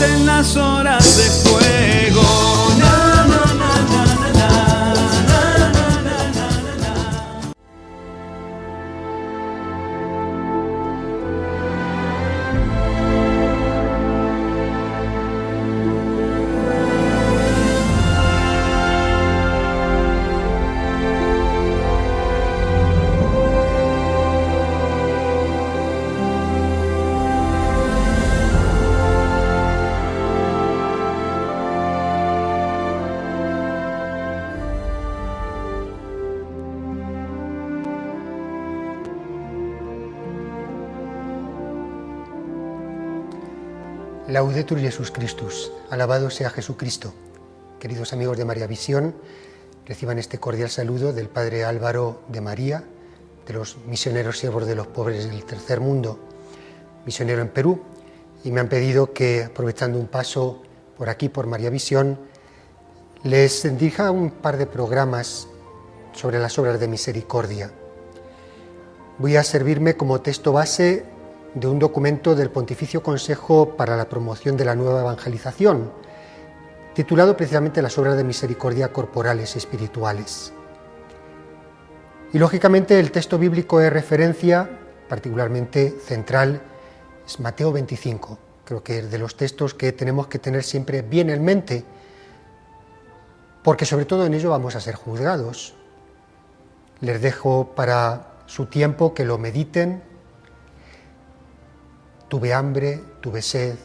luz en las horas de fuego. Na, na, na, na, na, na, na, na, na, na, na. Laudetur Jesus Christus, alabado sea Jesucristo. Queridos amigos de María Visión, reciban este cordial saludo del Padre Álvaro de María, de los misioneros siervos de los pobres del tercer mundo, misionero en Perú, y me han pedido que, aprovechando un paso por aquí, por María Visión, les dirija un par de programas sobre las obras de misericordia. Voy a servirme como texto base de un documento del Pontificio Consejo para la Promoción de la Nueva Evangelización, titulado precisamente Las obras de misericordia corporales y espirituales. Y lógicamente el texto bíblico de referencia, particularmente central, es Mateo 25. Creo que es de los textos que tenemos que tener siempre bien en mente, porque sobre todo en ello vamos a ser juzgados. Les dejo para su tiempo que lo mediten. Tuve hambre, tuve sed,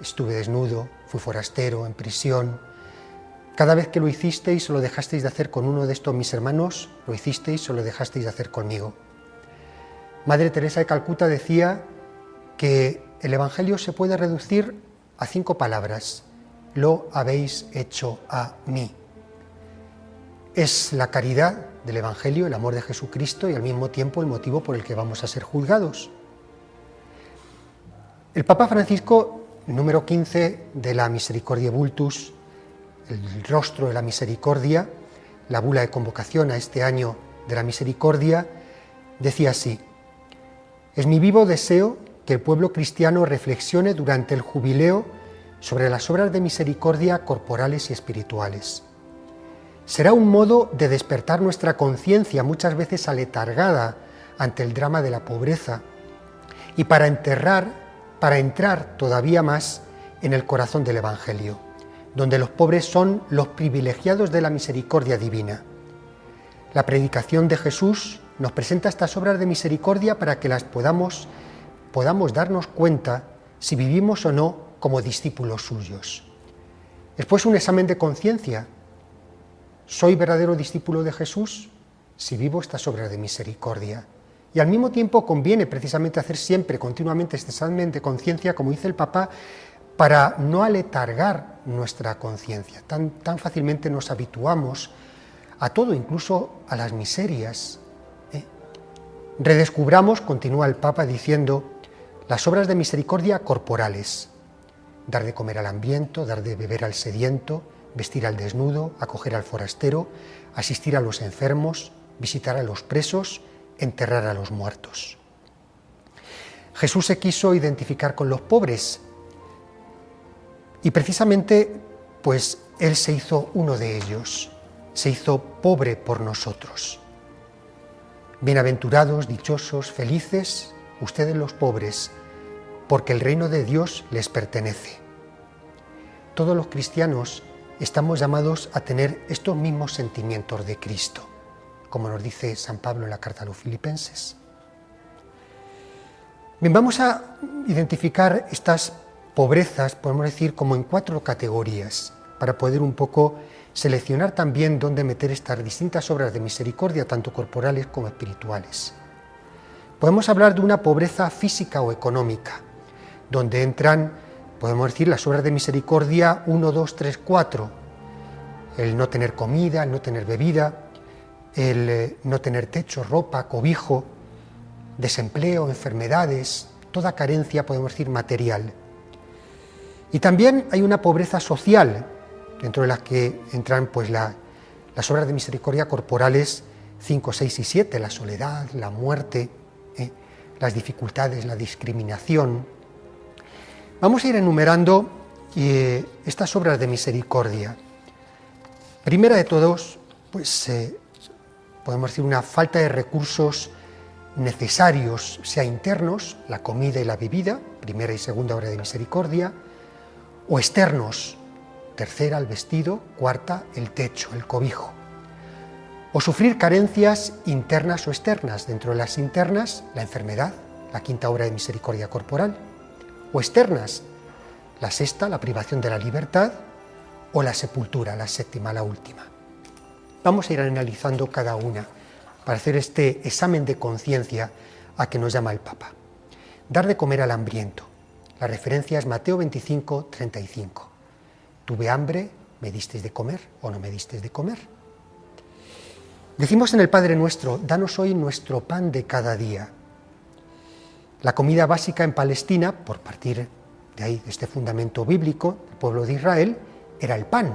estuve desnudo, fui forastero, en prisión. Cada vez que lo hicisteis o lo dejasteis de hacer con uno de estos mis hermanos, lo hicisteis o lo dejasteis de hacer conmigo. Madre Teresa de Calcuta decía que el Evangelio se puede reducir a 5 palabras: lo habéis hecho a mí. Es la caridad del Evangelio, el amor de Jesucristo, y al mismo tiempo el motivo por el que vamos a ser juzgados. El Papa Francisco, número 15 de la Misericordiae Vultus, el rostro de la misericordia, la bula de convocación a este año de la misericordia, decía así: es mi vivo deseo que el pueblo cristiano reflexione durante el jubileo sobre las obras de misericordia corporales y espirituales. Será un modo de despertar nuestra conciencia, muchas veces aletargada ante el drama de la pobreza, y para entrar todavía más en el corazón del Evangelio, donde los pobres son los privilegiados de la misericordia divina. La predicación de Jesús nos presenta estas obras de misericordia para que las podamos darnos cuenta si vivimos o no como discípulos suyos. Después, un examen de conciencia. ¿Soy verdadero discípulo de Jesús? Si vivo estas obras de misericordia. Y al mismo tiempo conviene precisamente hacer siempre, continuamente, este examen de conciencia, como dice el Papa, para no aletargar nuestra conciencia. Tan fácilmente nos habituamos a todo, incluso a las miserias. Redescubramos, continúa el Papa diciendo, las obras de misericordia corporales: dar de comer al hambriento, dar de beber al sediento, vestir al desnudo, acoger al forastero, asistir a los enfermos, visitar a los presos, enterrar a los muertos. Jesús se quiso identificar con los pobres y precisamente pues Él se hizo uno de ellos, se hizo pobre por nosotros. Bienaventurados, dichosos, felices, ustedes los pobres, porque el reino de Dios les pertenece. Todos los cristianos estamos llamados a tener estos mismos sentimientos de Cristo, como nos dice San Pablo en la carta a los Filipenses. Bien, vamos a identificar estas pobrezas, podemos decir, como en 4 categorías, para poder un poco seleccionar también dónde meter estas distintas obras de misericordia, tanto corporales como espirituales. Podemos hablar de una pobreza física o económica, donde entran, podemos decir, las obras de misericordia 1, 2, 3, 4. El no tener comida, el no tener bebida, el no tener techo, ropa, cobijo, desempleo, enfermedades, toda carencia, podemos decir, material. Y también hay una pobreza social, dentro de las que entran pues las obras de misericordia corporales 5, 6 y 7, la soledad, la muerte, las dificultades, la discriminación. Vamos a ir enumerando estas obras de misericordia. Primera de todos, pues podemos decir una falta de recursos necesarios, sea internos, la comida y la bebida, primera y segunda obra de misericordia, o externos, tercera, el vestido, cuarta, el techo, el cobijo. O sufrir carencias internas o externas, dentro de las internas, la enfermedad, la quinta obra de misericordia corporal, o externas, la sexta, la privación de la libertad, o la sepultura, la séptima, la última. Vamos a ir analizando cada una para hacer este examen de conciencia a que nos llama el Papa. Dar de comer al hambriento. La referencia es Mateo 25, 35. Tuve hambre, ¿me disteis de comer o no me disteis de comer? Decimos en el Padre Nuestro, danos hoy nuestro pan de cada día. La comida básica en Palestina, por partir de ahí, de este fundamento bíblico, el pueblo de Israel, era el pan.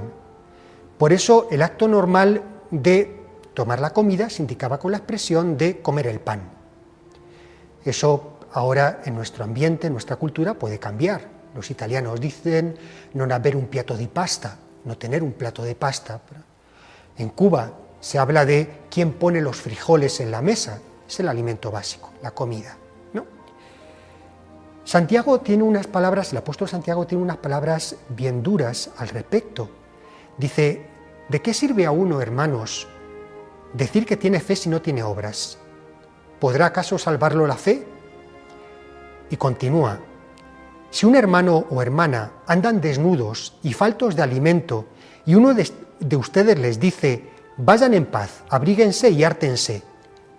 Por eso el acto normal de tomar la comida se indicaba con la expresión de comer el pan. Eso ahora en nuestro ambiente, en nuestra cultura, puede cambiar. Los italianos dicen non avere un piatto di pasta, no tener un plato de pasta. En Cuba se habla de quién pone los frijoles en la mesa, es el alimento básico, la comida, ¿no? Santiago tiene unas palabras, el apóstol Santiago tiene unas palabras bien duras al respecto. Dice, ¿de qué sirve a uno, hermanos, decir que tiene fe si no tiene obras? ¿Podrá acaso salvarlo la fe? Y continúa, si un hermano o hermana andan desnudos y faltos de alimento y uno de ustedes les dice, vayan en paz, abríguense y hártense,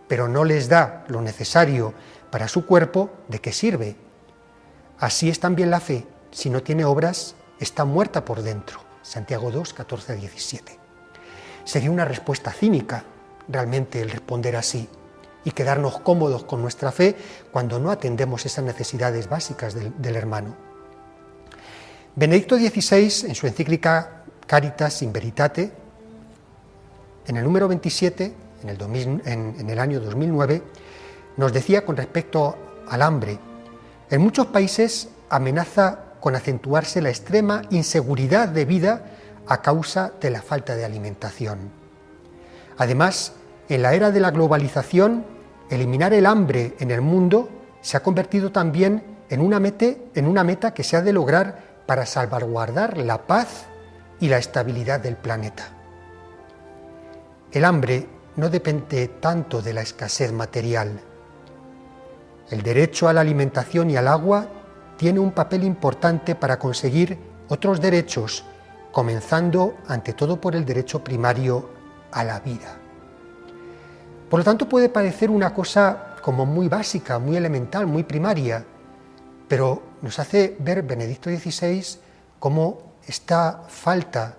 pero no les da lo necesario para su cuerpo, ¿de qué sirve? Así es también la fe, si no tiene obras, está muerta por dentro. Santiago 2, 14 a 17. Sería una respuesta cínica, realmente, el responder así y quedarnos cómodos con nuestra fe cuando no atendemos esas necesidades básicas del hermano. Benedicto XVI, en su encíclica Caritas in Veritate, en el número 27, en el año 2009, nos decía con respecto al hambre, en muchos países amenaza con acentuarse la extrema inseguridad de vida a causa de la falta de alimentación. Además, en la era de la globalización, eliminar el hambre en el mundo se ha convertido también en una meta que se ha de lograr para salvaguardar la paz y la estabilidad del planeta. El hambre no depende tanto de la escasez material. El derecho a la alimentación y al agua tiene un papel importante para conseguir otros derechos, comenzando ante todo por el derecho primario a la vida. Por lo tanto, puede parecer una cosa como muy básica, muy elemental, muy primaria, pero nos hace ver Benedicto XVI cómo esta falta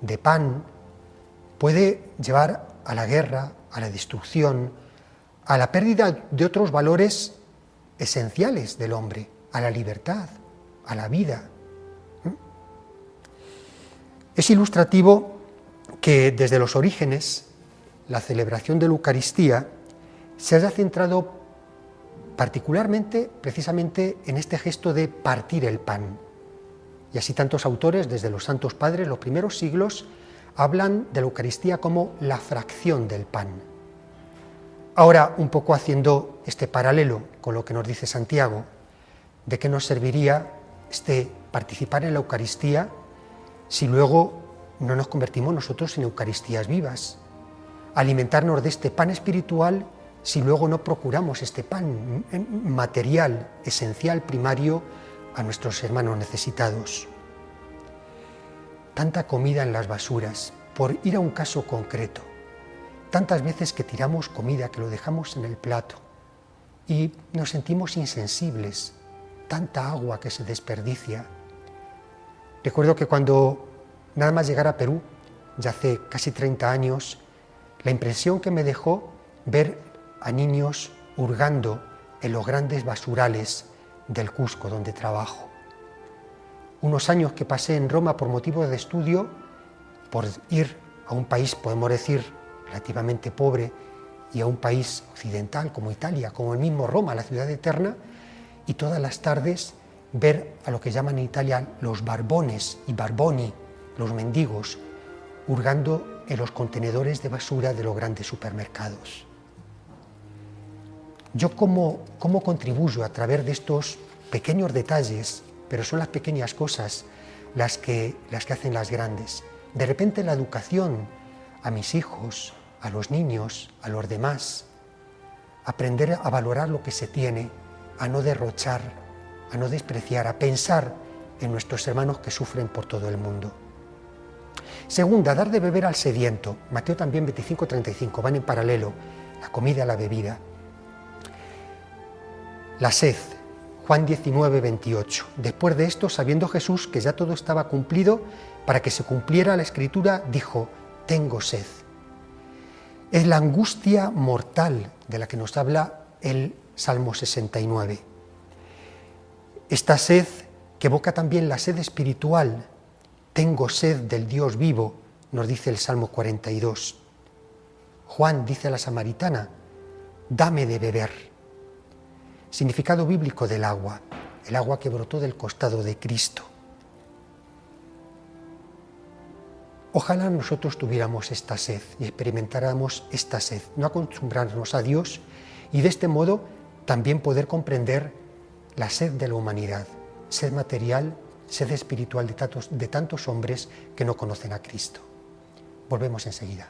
de pan puede llevar a la guerra, a la destrucción, a la pérdida de otros valores esenciales del hombre, a la libertad, a la vida. Es ilustrativo que desde los orígenes la celebración de la Eucaristía se haya centrado particularmente, precisamente, en este gesto de partir el pan. Y así tantos autores, desde los Santos Padres, los primeros siglos, hablan de la Eucaristía como la fracción del pan. Ahora, un poco haciendo este paralelo con lo que nos dice Santiago, ¿de qué nos serviría participar en la Eucaristía si luego no nos convertimos nosotros en Eucaristías vivas? Alimentarnos de este pan espiritual si luego no procuramos este pan material, esencial, primario, a nuestros hermanos necesitados. Tanta comida en las basuras, por ir a un caso concreto. Tantas veces que tiramos comida, que lo dejamos en el plato y nos sentimos insensibles. Tanta agua que se desperdicia. Recuerdo que cuando nada más llegar a Perú, ya hace casi 30 años, la impresión que me dejó ver a niños hurgando en los grandes basurales del Cusco, donde trabajo. Unos años que pasé en Roma por motivo de estudio, por ir a un país, podemos decir, relativamente pobre, y a un país occidental como Italia, como el mismo Roma, la ciudad eterna, y todas las tardes ver a lo que llaman en Italia los barbones y barboni, los mendigos, hurgando en los contenedores de basura de los grandes supermercados. Yo cómo contribuyo a través de estos pequeños detalles, pero son las pequeñas cosas las que hacen las grandes. De repente la educación a mis hijos, a los niños, a los demás, aprender a valorar lo que se tiene, a no derrochar, a no despreciar, a pensar en nuestros hermanos que sufren por todo el mundo. Segunda, dar de beber al sediento. Mateo también 25-35, van en paralelo, la comida, la bebida. La sed, Juan 19-28. Después de esto, sabiendo Jesús que ya todo estaba cumplido, para que se cumpliera la Escritura, dijo: tengo sed. Es la angustia mortal de la que nos habla el Salmo 69. Esta sed que evoca también la sed espiritual. Tengo sed del Dios vivo, nos dice el Salmo 42. Juan dice a la samaritana: dame de beber. Significado bíblico del agua, el agua que brotó del costado de Cristo. Ojalá nosotros tuviéramos esta sed y experimentáramos esta sed, no acostumbrarnos a Dios y de este modo también poder comprender la sed de la humanidad, sed material, sed espiritual de tantos hombres que no conocen a Cristo. Volvemos enseguida.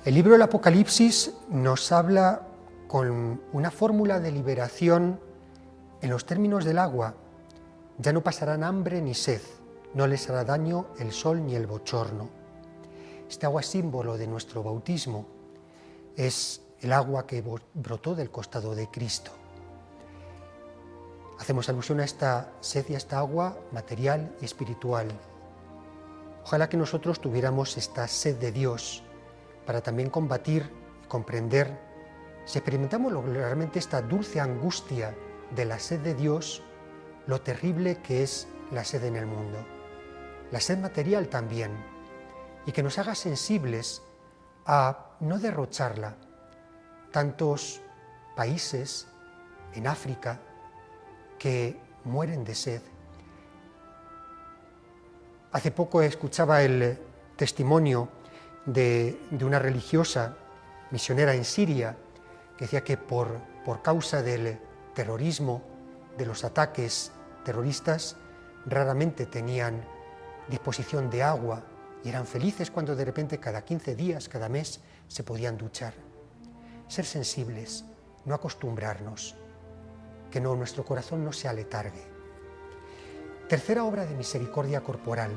El libro del Apocalipsis nos habla con una fórmula de liberación en los términos del agua. Ya no pasarán hambre ni sed, no les hará daño el sol ni el bochorno. Este agua es símbolo de nuestro bautismo, es el agua que brotó del costado de Cristo. Hacemos alusión a esta sed y a esta agua material y espiritual. Ojalá que nosotros tuviéramos esta sed de Dios para también combatir y comprender, si experimentamos realmente esta dulce angustia de la sed de Dios, lo terrible que es la sed en el mundo. La sed material también, y que nos haga sensibles a no derrocharla. Tantos países en África que mueren de sed. Hace poco escuchaba el testimonio de una religiosa misionera en Siria que decía que por causa del terrorismo, de los ataques terroristas raramente tenían disposición de agua y eran felices cuando de repente cada 15 días, cada mes, se podían duchar. Ser sensibles, no acostumbrarnos, que nuestro corazón no se aletargue. Tercera obra de misericordia corporal,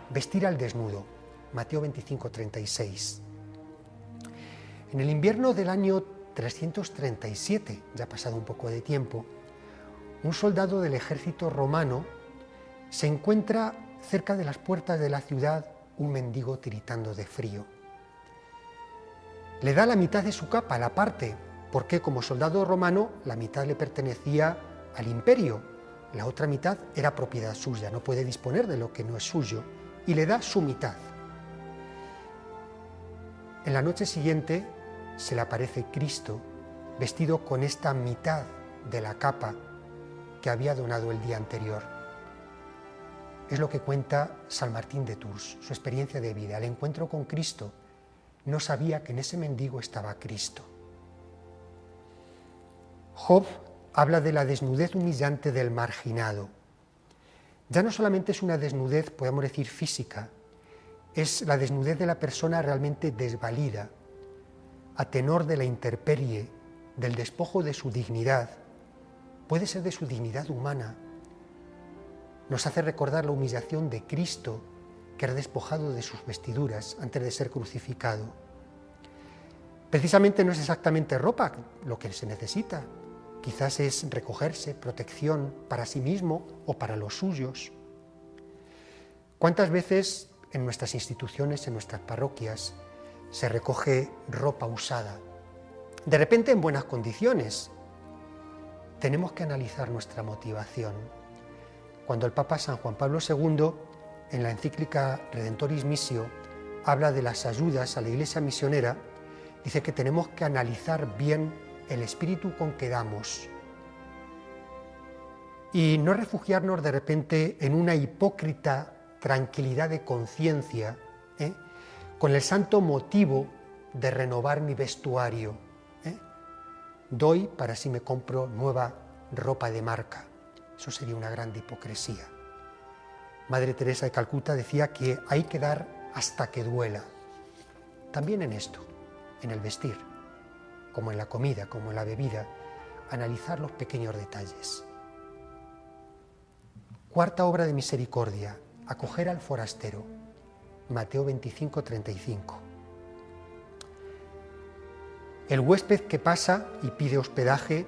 vestir al desnudo, Mateo 25:36. En el invierno del año 337, ya ha pasado un poco de tiempo, un soldado del ejército romano se encuentra cerca de las puertas de la ciudad un mendigo tiritando de frío. Le da la mitad de su capa, la parte, porque como soldado romano la mitad le pertenecía al imperio, la otra mitad era propiedad suya, no puede disponer de lo que no es suyo, y le da su mitad. En la noche siguiente se le aparece Cristo vestido con esta mitad de la capa que había donado el día anterior. Es lo que cuenta San Martín de Tours, su experiencia de vida. Al encuentro con Cristo, no sabía que en ese mendigo estaba Cristo. Job habla de la desnudez humillante del marginado. Ya no solamente es una desnudez, podemos decir, física, es la desnudez de la persona realmente desvalida, a tenor de la intemperie, del despojo de su dignidad, puede ser de su dignidad humana. Nos hace recordar la humillación de Cristo, que era despojado de sus vestiduras antes de ser crucificado. Precisamente no es exactamente ropa lo que se necesita, quizás es recogerse, protección para sí mismo o para los suyos. ¿Cuántas veces en nuestras instituciones, en nuestras parroquias, se recoge ropa usada? De repente en buenas condiciones. Tenemos que analizar nuestra motivación. Cuando el Papa San Juan Pablo II, en la encíclica Redentoris Missio, habla de las ayudas a la Iglesia misionera, dice que tenemos que analizar bien el espíritu con que damos y no refugiarnos de repente en una hipócrita tranquilidad de conciencia, con el santo motivo de renovar mi vestuario. Doy para si me compro nueva ropa de marca. Eso sería una gran hipocresía. Madre Teresa de Calcuta decía que hay que dar hasta que duela. También en esto, en el vestir, como en la comida, como en la bebida, analizar los pequeños detalles. Cuarta obra de misericordia, acoger al forastero, Mateo 25:35. El huésped que pasa y pide hospedaje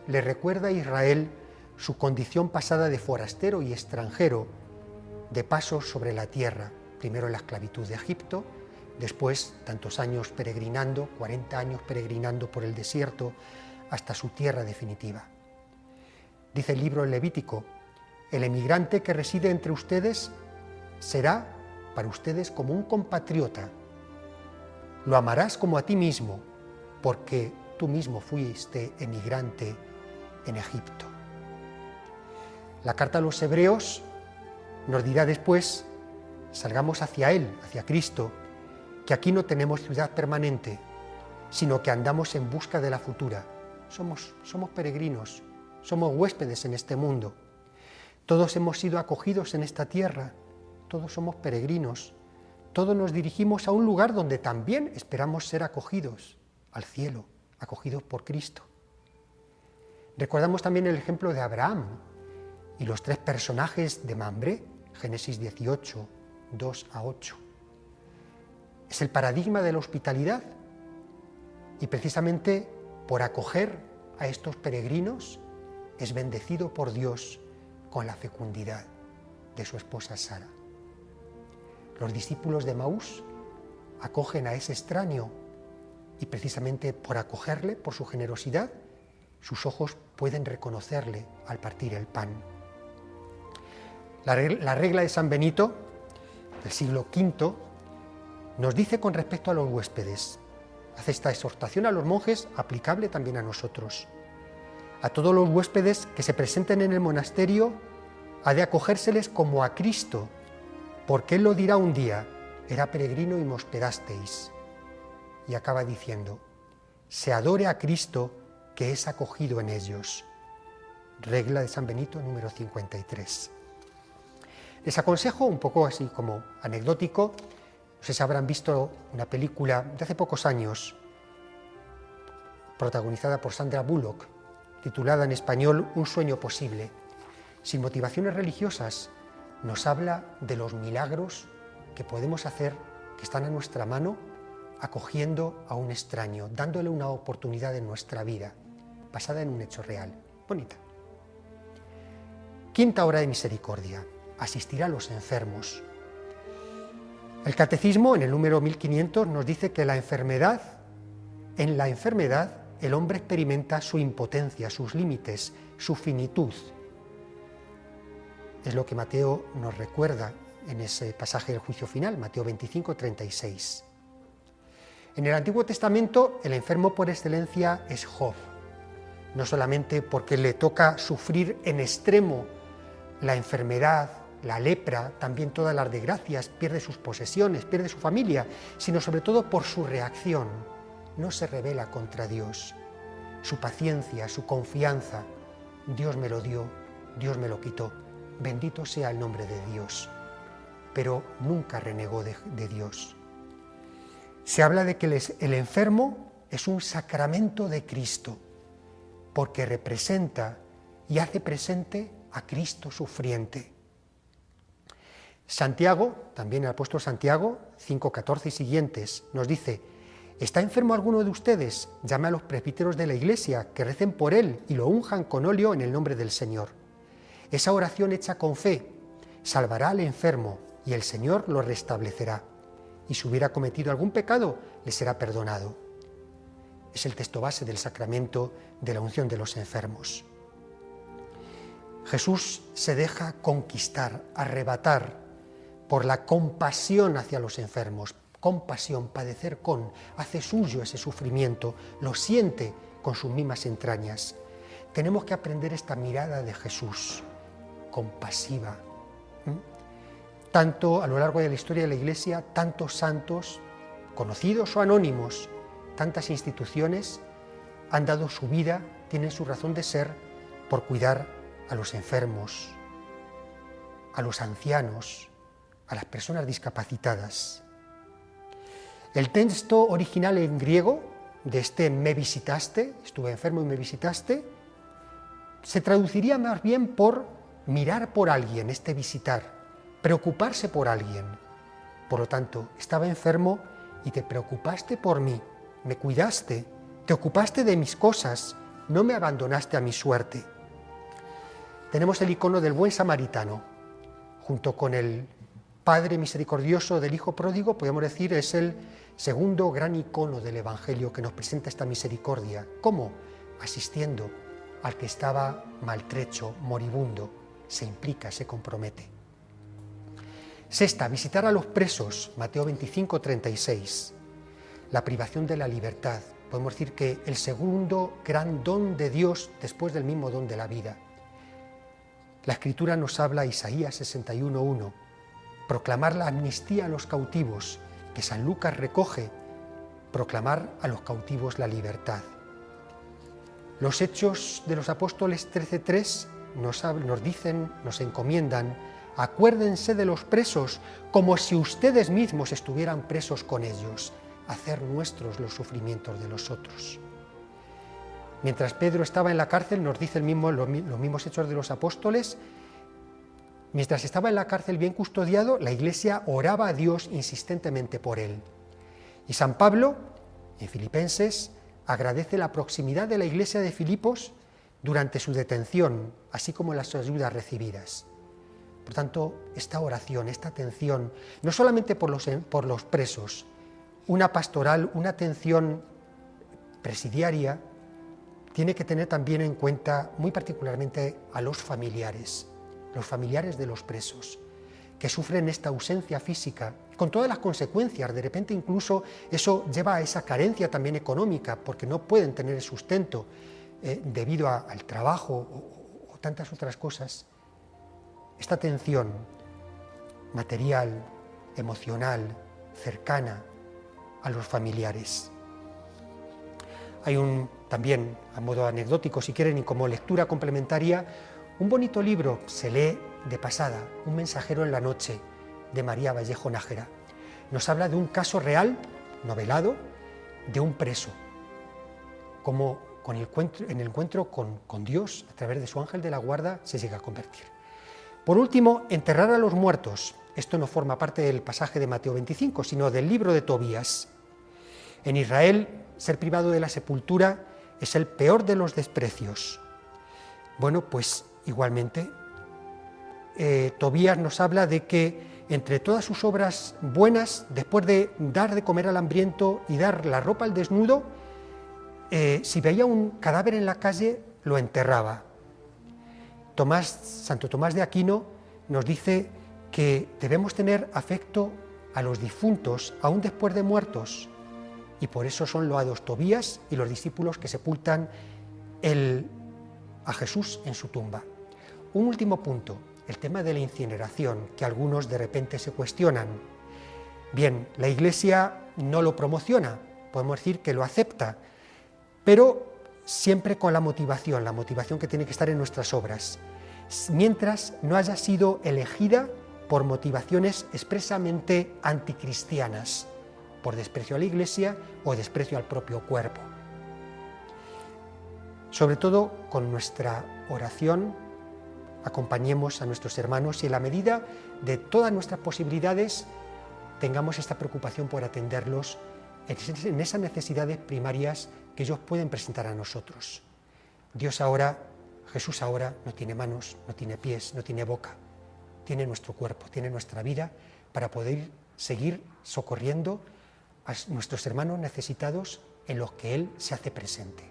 le recuerda a Israel su condición pasada de forastero y extranjero, de paso sobre la tierra, primero en la esclavitud de Egipto, después tantos años peregrinando, 40 años peregrinando por el desierto, hasta su tierra definitiva. Dice el libro Levítico: el emigrante que reside entre ustedes será para ustedes como un compatriota. Lo amarás como a ti mismo, porque tú mismo fuiste emigrante en Egipto. La carta a los Hebreos nos dirá después: salgamos hacia Él, hacia Cristo, que aquí no tenemos ciudad permanente, sino que andamos en busca de la futura. Somos peregrinos, somos huéspedes en este mundo. Todos hemos sido acogidos en esta tierra, todos somos peregrinos, todos nos dirigimos a un lugar donde también esperamos ser acogidos, al cielo, acogidos por Cristo. Recordamos también el ejemplo de Abraham y los tres personajes de Mambré, Génesis 18, 2-8. Es el paradigma de la hospitalidad y precisamente por acoger a estos peregrinos es bendecido por Dios con la fecundidad de su esposa Sara. Los discípulos de Emaús acogen a ese extraño y precisamente por acogerle, por su generosidad, sus ojos pueden reconocerle al partir el pan. La regla de San Benito, del siglo V, nos dice con respecto a los huéspedes, hace esta exhortación a los monjes aplicable también a nosotros. A todos los huéspedes que se presenten en el monasterio ha de acogérseles como a Cristo, porque Él lo dirá un día: era peregrino y me hospedasteis. Y acaba diciendo: se adore a Cristo que es acogido en ellos. regla de San Benito número 53. Les aconsejo, un poco así como anecdótico, no sé si habrán visto una película de hace pocos años, protagonizada por Sandra Bullock, titulada en español Un sueño posible. Sin motivaciones religiosas, nos habla de los milagros que podemos hacer, que están a nuestra mano, acogiendo a un extraño, dándole una oportunidad en nuestra vida, basada en un hecho real. Bonita. Quinta hora de misericordia: asistir a los enfermos. El Catecismo, en el número 1500, nos dice que en la enfermedad el hombre experimenta su impotencia, sus límites, su finitud. Es lo que Mateo nos recuerda en ese pasaje del juicio final, Mateo 25, 36. En el Antiguo Testamento, el enfermo por excelencia es Job, no solamente porque le toca sufrir en extremo la enfermedad, la lepra, también todas las desgracias, pierde sus posesiones, pierde su familia, sino sobre todo por su reacción. No se rebela contra Dios. Su paciencia, su confianza: Dios me lo dio, Dios me lo quitó, bendito sea el nombre de Dios. Pero nunca renegó de Dios. Se habla de que el enfermo es un sacramento de Cristo, porque representa y hace presente a Cristo sufriente. Santiago, también el apóstol Santiago, 5:14 y siguientes, nos dice: ¿está enfermo alguno de ustedes? Llame a los presbíteros de la iglesia, que recen por él y lo unjan con óleo en el nombre del Señor. Esa oración hecha con fe salvará al enfermo y el Señor lo restablecerá. Y si hubiera cometido algún pecado, le será perdonado. Es el texto base del sacramento de la unción de los enfermos. Jesús se deja conquistar, arrebatar por la compasión hacia los enfermos. Compasión, padecer con, hace suyo ese sufrimiento, lo siente con sus mismas entrañas. Tenemos que aprender esta mirada de Jesús, compasiva. Tanto a lo largo de la historia de la Iglesia, tantos santos, conocidos o anónimos, tantas instituciones han dado su vida, tienen su razón de ser por cuidar a los enfermos, a los ancianos, a las personas discapacitadas. El texto original en griego de este me visitaste, estuve enfermo y me visitaste, se traduciría más bien por mirar por alguien, este visitar, preocuparse por alguien. Por lo tanto, estaba enfermo y te preocupaste por mí, me cuidaste, te ocupaste de mis cosas, no me abandonaste a mi suerte. Tenemos el icono del buen samaritano, junto con el Padre misericordioso del Hijo pródigo, podemos decir, es el segundo gran icono del Evangelio que nos presenta esta misericordia. ¿Cómo? Asistiendo al que estaba maltrecho, moribundo, se implica, se compromete. Sexta, visitar a los presos, Mateo 25, 36. La privación de la libertad. Podemos decir que el segundo gran don de Dios después del mismo don de la vida. La Escritura nos habla, Isaías 61:1, proclamar la amnistía a los cautivos, que San Lucas recoge, proclamar a los cautivos la libertad. Los Hechos de los Apóstoles 13:3 nos dicen, nos encomiendan: acuérdense de los presos como si ustedes mismos estuvieran presos con ellos, hacer nuestros los sufrimientos de los otros. Mientras Pedro estaba en la cárcel, nos dice los mismos Hechos de los Apóstoles, mientras estaba en la cárcel bien custodiado, la Iglesia oraba a Dios insistentemente por él. Y San Pablo, en Filipenses, agradece la proximidad de la Iglesia de Filipos durante su detención, así como las ayudas recibidas. Por tanto, esta oración, esta atención, no solamente por los presos, una pastoral, una atención presidiaria, tiene que tener también en cuenta muy particularmente a los familiares de los presos, que sufren esta ausencia física, con todas las consecuencias. De repente incluso eso lleva a esa carencia también económica, porque no pueden tener el sustento debido al trabajo o tantas otras cosas. Esta atención material, emocional, cercana a los familiares. Hay también, a modo anecdótico si quieren, y como lectura complementaria, un bonito libro, se lee de pasada, Un mensajero en la noche, de María Vallejo Nájera. Nos habla de un caso real, novelado, de un preso, como en el encuentro con Dios, a través de su ángel de la guarda, se llega a convertir. Por último, enterrar a los muertos. Esto no forma parte del pasaje de Mateo 25, sino del libro de Tobías. En Israel, ser privado de la sepultura es el peor de los desprecios. Bueno, pues igualmente, Tobías nos habla de que entre todas sus obras buenas, después de dar de comer al hambriento y dar la ropa al desnudo, si veía un cadáver en la calle, lo enterraba. Santo Tomás de Aquino nos dice que debemos tener afecto a los difuntos, aún después de muertos, y por eso son loados Tobías y los discípulos que sepultan a Jesús en su tumba. Un último punto, el tema de la incineración, que algunos de repente se cuestionan. Bien, la Iglesia no lo promociona, podemos decir que lo acepta, pero siempre con la motivación que tiene que estar en nuestras obras, mientras no haya sido elegida por motivaciones expresamente anticristianas, por desprecio a la Iglesia o desprecio al propio cuerpo. Sobre todo, con nuestra oración, acompañemos a nuestros hermanos y en la medida de todas nuestras posibilidades tengamos esta preocupación por atenderlos en esas necesidades primarias que ellos pueden presentar a nosotros. Jesús ahora no tiene manos, no tiene pies, no tiene boca, tiene nuestro cuerpo, tiene nuestra vida para poder seguir socorriendo a nuestros hermanos necesitados en los que Él se hace presente.